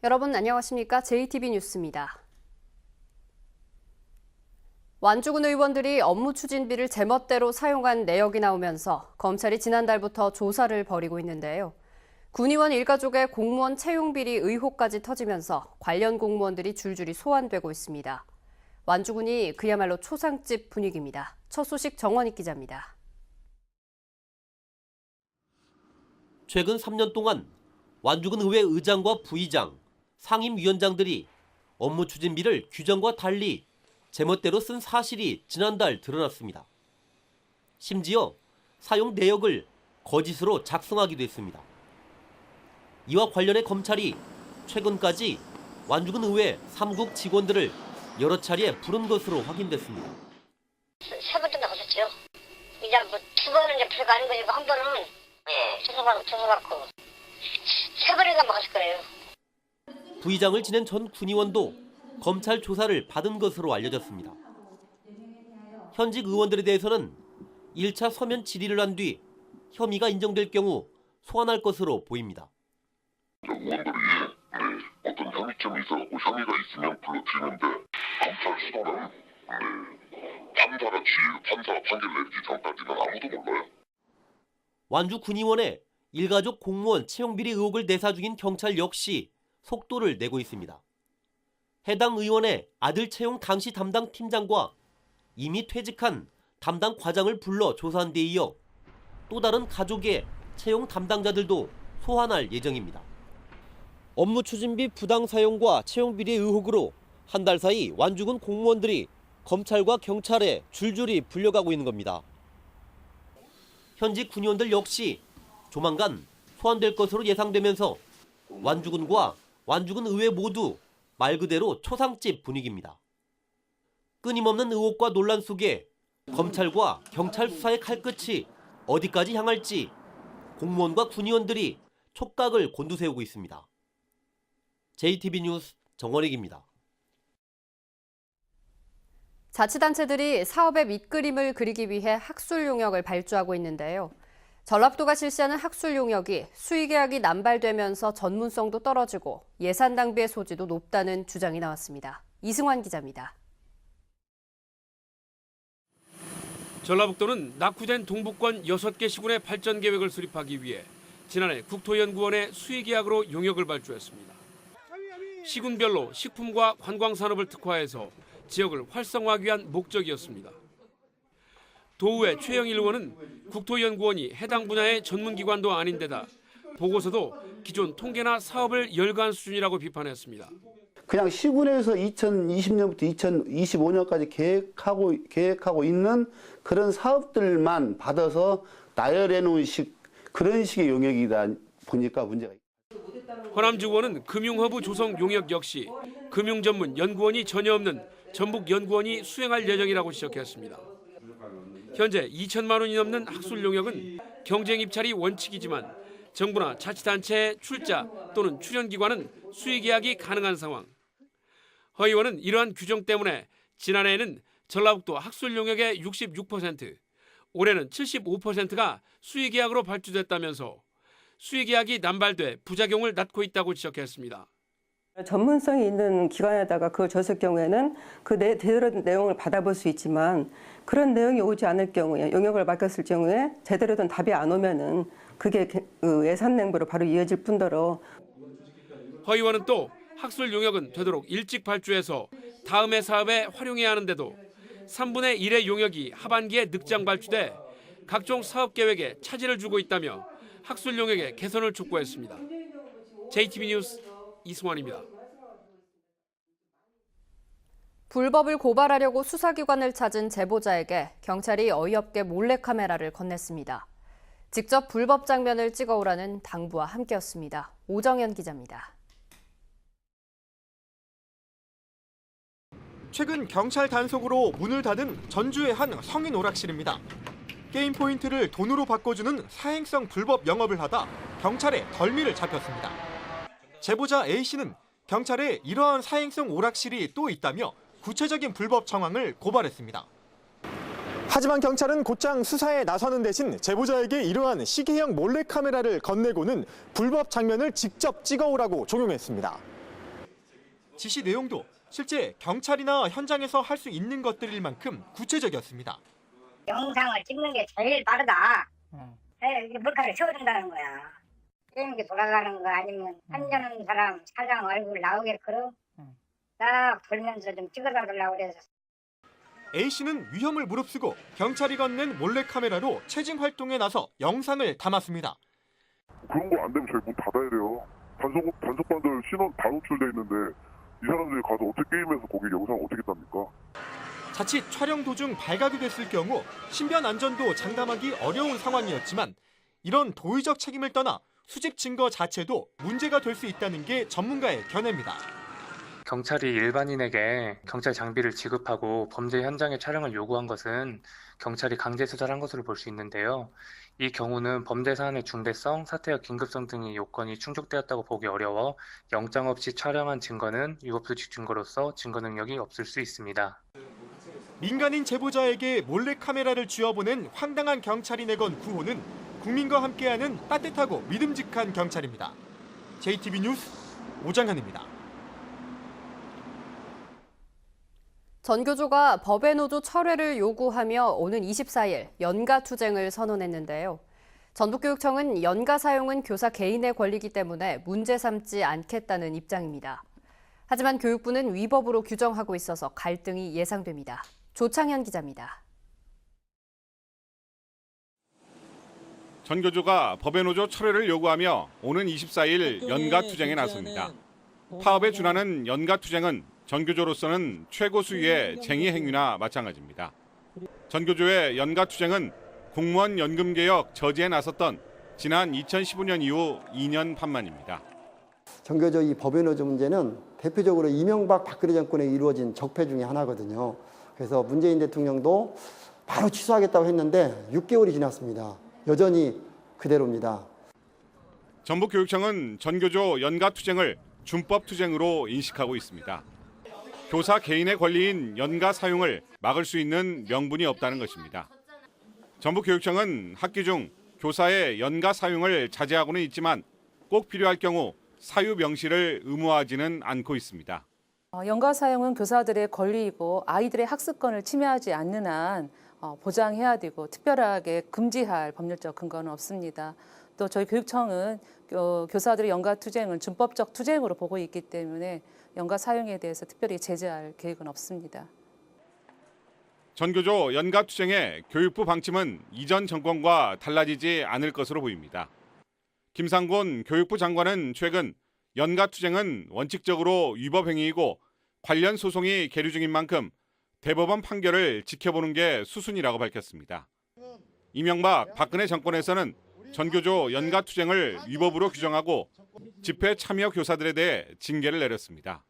여러분 안녕하십니까? JTB 뉴스입니다. 완주군 의원들이 업무 추진비를 제멋대로 사용한 내역이 나오면서 검찰이 지난달부터 조사를 벌이고 있는데요. 군의원 일가족의 공무원 채용비리 의혹까지 터지면서 관련 공무원들이 줄줄이 소환되고 있습니다. 완주군이 그야말로 초상집 분위기입니다. 첫 소식 정원익 기자입니다. 최근 3년 동안 완주군 의회 의장과 부의장, 상임위원장들이 업무 추진비를 규정과 달리 제멋대로 쓴 사실이 지난달 드러났습니다. 심지어 사용 내역을 거짓으로 작성하기도 했습니다. 이와 관련해 검찰이 최근까지 완주군 의회 3국 직원들을 여러 차례 부른 것으로 확인됐습니다. 3번 정도 갔었죠. 이제 뭐 2번은 별거 아닌 거니까 한 번은 조사받고 3번인가 뭐 갔을 거예요. 부의장을 지낸 전 군의원도 검찰 조사를 받은 것으로 알려졌습니다. 현직 의원들에 대해서는 1차 서면 질의를 한 뒤 혐의가 인정될 경우 소환할 것으로 보입니다. 의원들이 어떤 혐의점이 있어서 혐의가 있으면 불러드리는데 검찰 수사는 판사가 판결 내리기 전까지는 아무도 몰라요. 완주 군의원의 일가족 공무원 채용비리 의혹을 내사 중인 경찰 역시 속도를 내고 있습니다. 해당 의원의 아들 채용 당시 담당 팀장과 이미 퇴직한 담당 과장을 불러 조사한 데 이어 또 다른 가족의 채용 담당자들도 소환할 예정입니다. 업무 추진비 부당 사용과 채용비리 의혹으로 한 달 사이 완주군 공무원들이 검찰과 경찰에 줄줄이 불려가고 있는 겁니다. 현직 군의원들 역시 조만간 소환될 것으로 예상되면서 완주군과 완주군 의회 모두 말 그대로 초상집 분위기입니다. 끊임없는 의혹과 논란 속에 검찰과 경찰 수사의 칼끝이 어디까지 향할지 공무원과 군의원들이 촉각을 곤두세우고 있습니다. JTB 뉴스 정원익입니다. 자치단체들이 사업의 밑그림을 그리기 위해 학술 용역을 발주하고 있는데요. 전라북도가 실시하는 학술 용역이 수의계약이 남발되면서 전문성도 떨어지고 예산 낭비의 소지도 높다는 주장이 나왔습니다. 이승환 기자입니다. 전라북도는 낙후된 동북권 6개 시군의 발전 계획을 수립하기 위해 지난해 국토연구원에 수의계약으로 용역을 발주했습니다. 시군별로 식품과 관광산업을 특화해서 지역을 활성화하기 위한 목적이었습니다. 도의회 최영일 의원은 국토연구원이 해당 분야의 전문기관도 아닌데다 보고서도 기존 통계나 사업을 열거한 수준이라고 비판했습니다. 그냥 시군에서 2020년부터 2025년까지 계획하고 있는 그런 사업들만 받아서 나열해 놓은 그런 식의 용역이다 보니까 문제가 있습니다. 허남지구원은 금융허브 조성 용역 역시 금융전문 연구원이 전혀 없는 전북연구원이 수행할 예정이라고 지적했습니다. 현재 2천만 원이 넘는 학술 용역은 경쟁 입찰이 원칙이지만 정부나 자치단체의 출자 또는 출연기관은 수의계약이 가능한 상황. 허 의원은 이러한 규정 때문에 지난해에는 전라북도 학술 용역의 66%, 올해는 75%가 수의계약으로 발주됐다면서 수의계약이 남발돼 부작용을 낳고 있다고 지적했습니다. 전문성이 있는 기관에다가 그걸 줬을 경우에는 제대로 된 내용을 받아볼 수 있지만 그런 내용이 오지 않을 경우에 용역을 맡겼을 경우에 제대로 된 답이 안 오면은 그게 예산 낭비로 바로 이어질 뿐더러 허 의원은 또 학술 용역은 되도록 일찍 발주해서 다음해 사업에 활용해야 하는데도 3분의 1의 용역이 하반기에 늑장 발주돼 각종 사업 계획에 차질을 주고 있다며 학술 용역의 개선을 촉구했습니다. JTB 뉴스 이승환입니다. 불법을 고발하려고 수사기관을 찾은 제보자에게 경찰이 어이없게 몰래카메라를 건넸습니다. 직접 불법 장면을 찍어오라는 당부와 함께였습니다. 오정현 기자입니다. 최근 경찰 단속으로 문을 닫은 전주의 한 성인 오락실입니다. 게임 포인트를 돈으로 바꿔주는 사행성 불법 영업을 하다 경찰에 덜미를 잡혔습니다. 제보자 A씨는 경찰에 이러한 사행성 오락실이 또 있다며 구체적인 불법 정황을 고발했습니다. 하지만 경찰은 곧장 수사에 나서는 대신 제보자에게 이러한 시계형 몰래카메라를 건네고는 불법 장면을 직접 찍어오라고 종용했습니다. 지시 내용도 실제 경찰이나 현장에서 할 수 있는 것들일 만큼 구체적이었습니다. 영상을 찍는 게 제일 빠르다. 이게 몰카를 세워준다는 거야. 게임기 돌아가는 거 아니면 한여는 사람 사장 얼굴 나오게끔 딱 돌면서 좀 찍어달라고 그래서. A씨는 위험을 무릅쓰고 경찰이 건넨 몰래카메라로 체증 활동에 나서 영상을 담았습니다. 그런 거 안 되면 저희 문 닫아야 돼요. 단속반들 신원 다 노출돼 있는데 이 사람들이 가서 어떻게 게임해서 거기 영상을 어떻게 땁니까? 자칫 촬영 도중 발각이 됐을 경우 신변 안전도 장담하기 어려운 상황이었지만 이런 도의적 책임을 떠나 수집 증거 자체도 문제가 될 수 있다는 게 전문가의 견해입니다. 경찰이 일반인에게 경찰 장비를 지급하고 범죄 현장의 촬영을 요구한 것은 경찰이 강제 수사를 한 것으로 볼 수 있는데요. 이 경우는 범죄 사안의 중대성, 사태의 긴급성 등의 요건이 충족되었다고 보기 어려워 영장 없이 촬영한 증거는 유법수직 증거로서 증거 능력이 없을 수 있습니다. 민간인 제보자에게 몰래카메라를 쥐어보낸 황당한 경찰이 내건 구호는 국민과 함께하는 따뜻하고 믿음직한 경찰입니다. JTB 뉴스 오장현입니다. 전교조가 법의 노조 철회를 요구하며 오는 24일 연가 투쟁을 선언했는데요. 전북교육청은 연가 사용은 교사 개인의 권리이기 때문에 문제 삼지 않겠다는 입장입니다. 하지만 교육부는 위법으로 규정하고 있어서 갈등이 예상됩니다. 조창현 기자입니다. 전교조가 법의 노조 철회를 요구하며 오는 24일 연가 투쟁에 나섭니다. 파업에 준하는 연가 투쟁은 전교조로서는 최고 수위의 쟁의 행위나 마찬가지입니다. 전교조의 연가 투쟁은 공무원 연금 개혁 저지에 나섰던 지난 2015년 이후 2년 반만입니다. 전교조 이 법의 노조 문제는 대표적으로 이명박 박근혜 정권에 이루어진 적폐 중에 하나거든요. 그래서 문재인 대통령도 바로 취소하겠다고 했는데 6개월이 지났습니다. 여전히 그대로입니다. 전북교육청은 전교조 연가 투쟁을 준법 투쟁으로 인식하고 있습니다. 교사 개인의 권리인 연가 사용을 막을 수 있는 명분이 없다는 것입니다. 전북교육청은 학기 중 교사의 연가 사용을 자제하고는 있지만 꼭 필요할 경우 사유 명시를 의무화하지는 않고 있습니다. 연가 사용은 교사들의 권리이고 아이들의 학습권을 침해하지 않는 한 보장해야 되고 특별하게 금지할 법률적 근거는 없습니다. 또 저희 교육청은 교사들의 연가 투쟁을 준법적 투쟁으로 보고 있기 때문에 연가 사용에 대해서 특별히 제재할 계획은 없습니다. 전교조 연가 투쟁의 교육부 방침은 이전 정권과 달라지지 않을 것으로 보입니다. 김상곤 교육부 장관은 최근 연가 투쟁은 원칙적으로 위법 행위이고 관련 소송이 계류 중인 만큼 대법원 판결을 지켜보는 게 수순이라고 밝혔습니다. 이명박, 박근혜 정권에서는 전교조 연가 투쟁을 위법으로 규정하고 집회 참여 교사들에 대해 징계를 내렸습니다.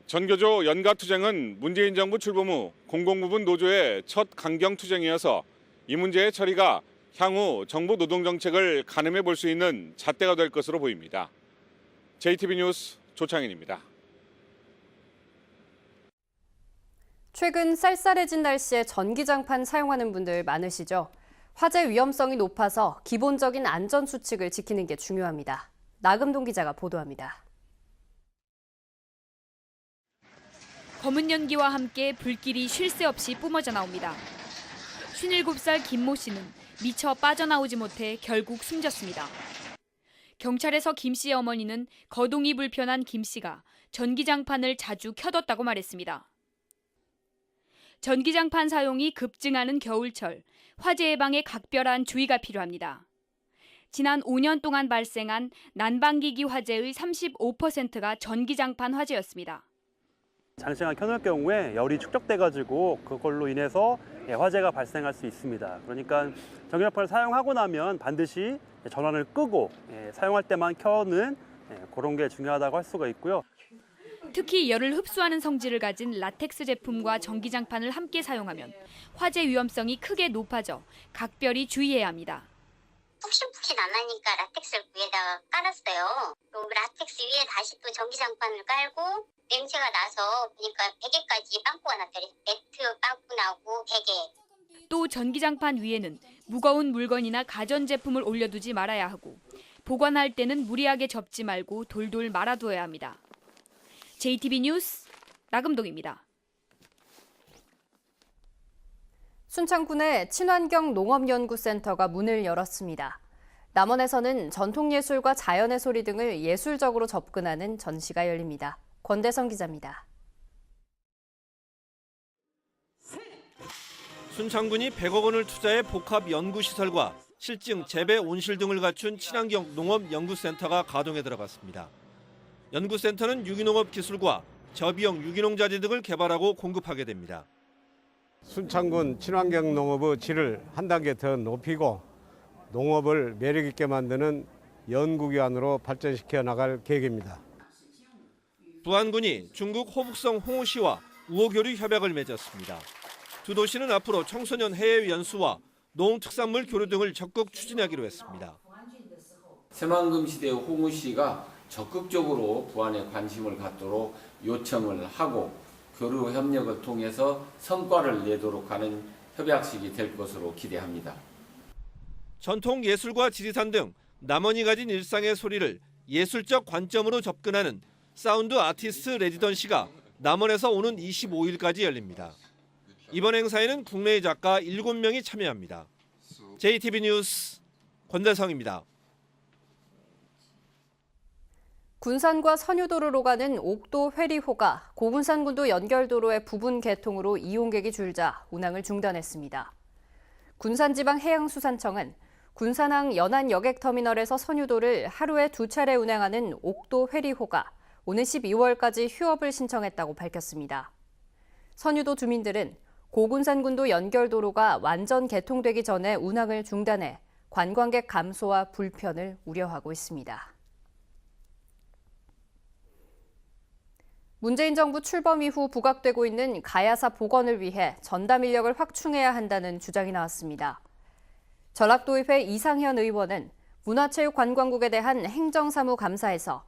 전교조 연가 투쟁은 문재인 정부 출범 후 공공부문 노조의 첫 강경 투쟁이어서 이 문제의 처리가 향후 정부 노동정책을 가늠해 볼 수 있는 잣대가 될 것으로 보입니다. JTB 뉴스 조창인입니다. 최근 쌀쌀해진 날씨에 전기장판 사용하는 분들 많으시죠? 화재 위험성이 높아서 기본적인 안전수칙을 지키는 게 중요합니다. 나금동 기자가 보도합니다. 검은 연기와 함께 불길이 쉴 새 없이 뿜어져 나옵니다. 57살 김모 씨는 미처 빠져나오지 못해 결국 숨졌습니다. 경찰에서 김 씨의 어머니는 거동이 불편한 김 씨가 전기장판을 자주 켜뒀다고 말했습니다. 전기장판 사용이 급증하는 겨울철, 화재 예방에 각별한 주의가 필요합니다. 지난 5년 동안 발생한 난방기기 화재의 35%가 전기장판 화재였습니다. 장시간 켜놓을 경우에 열이 축적돼가지고 그걸로 인해서 화재가 발생할 수 있습니다. 그러니까 전기장판을 사용하고 나면 반드시 전원을 끄고 사용할 때만 켜는 그런 게 중요하다고 할 수가 있고요. 특히 열을 흡수하는 성질을 가진 라텍스 제품과 전기장판을 함께 사용하면 화재 위험성이 크게 높아져 각별히 주의해야 합니다. 푹신푹신 안 하니까 라텍스를 위에다가 깔았어요. 그리고 라텍스 위에 다시 또 전기장판을 깔고 냄새가 나서 보니까 베개까지 빵꾸가 났더니 매트 빵꾸 나고 베개. 또 전기장판 위에는 무거운 물건이나 가전제품을 올려두지 말아야 하고 보관할 때는 무리하게 접지 말고 돌돌 말아두어야 합니다. JTB 뉴스 나금동입니다. 순창군의 친환경 농업연구센터가 문을 열었습니다. 남원에서는 전통예술과 자연의 소리 등을 예술적으로 접근하는 전시가 열립니다. 권대성 기자입니다. 순창군이 100억 원을 투자해 복합 연구시설과 실증, 재배, 온실 등을 갖춘 친환경 농업연구센터가 가동에 들어갔습니다. 연구센터는 유기농업 기술과 저비용 유기농 자재 등을 개발하고 공급하게 됩니다. 순창군 친환경 농업의 질을 한 단계 더 높이고 농업을 매력 있게 만드는 연구기관으로 발전시켜 나갈 계획입니다. 부안군이 중국 호북성 홍우시와 우호교류 협약을 맺었습니다. 두 도시는 앞으로 청소년 해외 연수와 농특산물 교류 등을 적극 추진하기로 했습니다. 새만금 시대 홍우시가 적극적으로 부안에 관심을 갖도록 요청을 하고 교류 협력을 통해서 성과를 내도록 하는 협약식이 될 것으로 기대합니다. 전통 예술과 지리산 등 남원이 가진 일상의 소리를 예술적 관점으로 접근하는 사운드 아티스트 레지던시가 남원에서 오는 25일까지 열립니다. 이번 행사에는 국내의 작가 7명이 참여합니다. JTB 뉴스 권대성입니다. 군산과 선유도로로 가는 옥도 회리호가 고군산군도 연결도로의 부분 개통으로 이용객이 줄자 운항을 중단했습니다. 군산지방해양수산청은 군산항 연안여객터미널에서 선유도를 하루에 2차례 운행하는 옥도 회리호가 오는 12월까지 휴업을 신청했다고 밝혔습니다. 선유도 주민들은 고군산군도 연결도로가 완전 개통되기 전에 운항을 중단해 관광객 감소와 불편을 우려하고 있습니다. 문재인 정부 출범 이후 부각되고 있는 가야사 복원을 위해 전담 인력을 확충해야 한다는 주장이 나왔습니다. 전라도의회 이상현 의원은 문화체육관광국에 대한 행정사무감사에서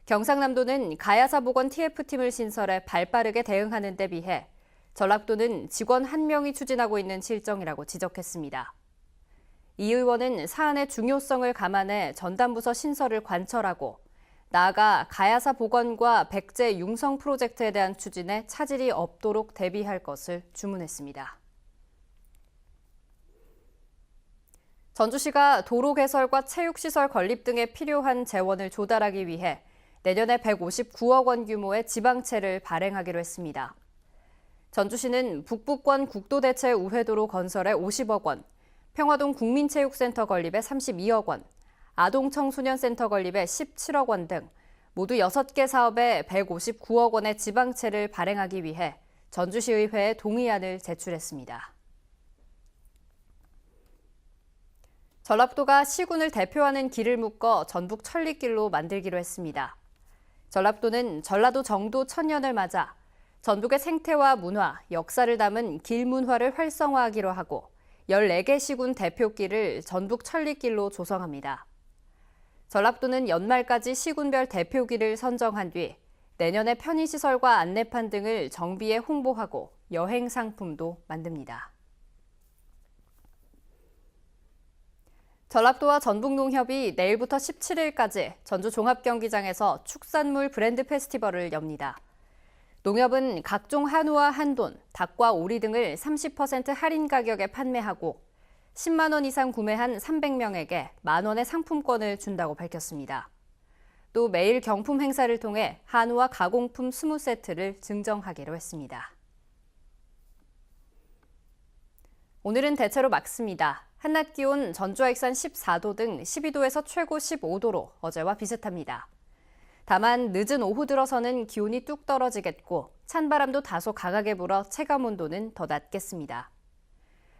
경상남도는 가야사 복원 TF팀을 신설해 발빠르게 대응하는 데 비해 전라도는 직원 1명이 추진하고 있는 실정이라고 지적했습니다. 이 의원은 사안의 중요성을 감안해 전담부서 신설을 관철하고 나아가 가야사 복원과 백제 융성 프로젝트에 대한 추진에 차질이 없도록 대비할 것을 주문했습니다. 전주시가 도로 개설과 체육시설 건립 등에 필요한 재원을 조달하기 위해 내년에 159억 원 규모의 지방채를 발행하기로 했습니다. 전주시는 북부권 국도대체 우회도로 건설에 50억 원, 평화동 국민체육센터 건립에 32억 원, 아동청소년센터 건립에 17억 원 등 모두 6개 사업에 159억 원의 지방채를 발행하기 위해 전주시의회에 동의안을 제출했습니다. 전라도가 시군을 대표하는 길을 묶어 전북 천리길로 만들기로 했습니다. 전라도는 전라도 정도 1000년을 맞아 전북의 생태와 문화, 역사를 담은 길문화를 활성화하기로 하고 14개 시군 대표길을 전북 천리길로 조성합니다. 전라도는 연말까지 시군별 대표길을 선정한 뒤 내년에 편의시설과 안내판 등을 정비해 홍보하고 여행 상품도 만듭니다. 전라도와 전북농협이 내일부터 17일까지 전주 종합경기장에서 축산물 브랜드 페스티벌을 엽니다. 농협은 각종 한우와 한돈, 닭과 오리 등을 30% 할인 가격에 판매하고 10만 원 이상 구매한 300명에게 만 원의 상품권을 준다고 밝혔습니다. 또 매일 경품 행사를 통해 한우와 가공품 20세트를 증정하기로 했습니다. 오늘은 대체로 맑습니다. 한낮 기온 전주 익산 14도 등 12도에서 최고 15도로 어제와 비슷합니다. 다만 늦은 오후 들어서는 기온이 뚝 떨어지겠고 찬바람도 다소 강하게 불어 체감온도는 더 낮겠습니다.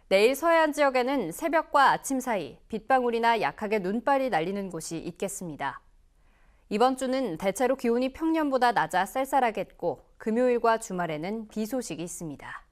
내일 서해안 지역에는 새벽과 아침 사이 빗방울이나 약하게 눈발이 날리는 곳이 있겠습니다. 이번 주는 대체로 기온이 평년보다 낮아 쌀쌀하겠고 금요일과 주말에는 비 소식이 있습니다.